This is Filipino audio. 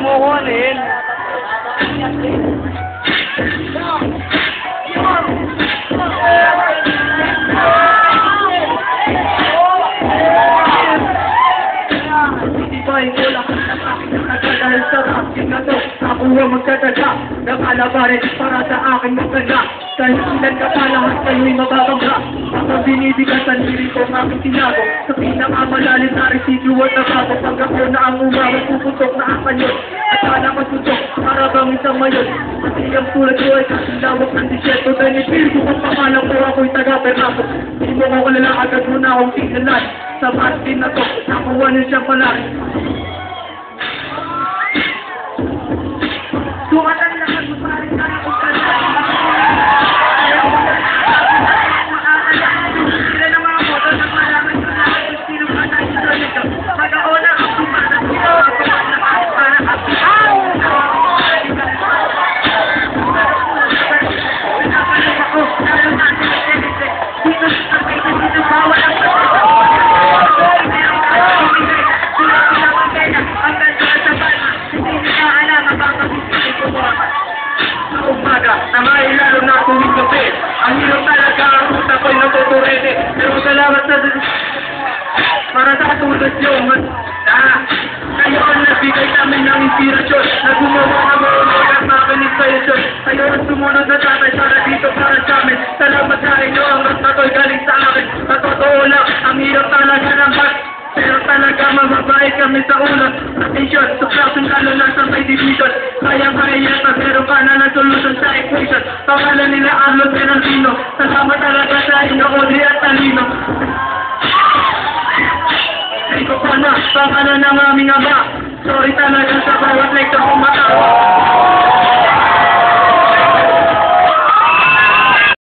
kumukuhanin. Dahil sa aking na to, ako ang magtataga ng alabarin para sa aking maganda. Kahit ilan ka pa lahat kayo'y mababangga. Ako binibigasan, hindi ko ang aking tinago sa pinakamalalim na residuo at nabago. Pag ako na ang umawag, puputok na ang kanyon at sana matutok para bang isang mayon. Kasi ang tulad ko ay kasilawak ng disyerto. Dahil ipirgo kong pangalan ko, ako'y taga-Pernaco. Hindi mo ko kalala, agad mo na akong tingnalan. Sa bastin na to, nakuha niyo siyang palaki. Sukatan na magpapalit na ako sa sila ng mga moto na malaman ko na kung sino ka na ito nito. Mag-aona ang kumana sila ang kumana para kapihaw. Napalit ako, lalo natin ang tenise. Dito sa pagkakas dito bawal ang ang hirap talaga ang utak ko'y natuturete. Pero salamat sa para sa katulad nyo. Kayo ang nagbigay namin ng inspirasyon na gumawa ng mga umagat namin inspirasyon. Kayo ang sumunod na tatay para dito para sa amin. Salamat sa inyo, ang rap na to'y galing sa akin. Sa totoo lang, ang hirap talaga ng bat. Pero talaga mababait kami sa ulo. Attention, subtraction ka lang sa may division. Kaya yata, pero ka na ng solution sa equation. Pangalan nila Arnold Bernardino. Salamat talaga sa inyo, Audrey at Talino. Ikaw pa na, pangalan ng aming ama. Sorry talaga sa bawat lecture kung matao.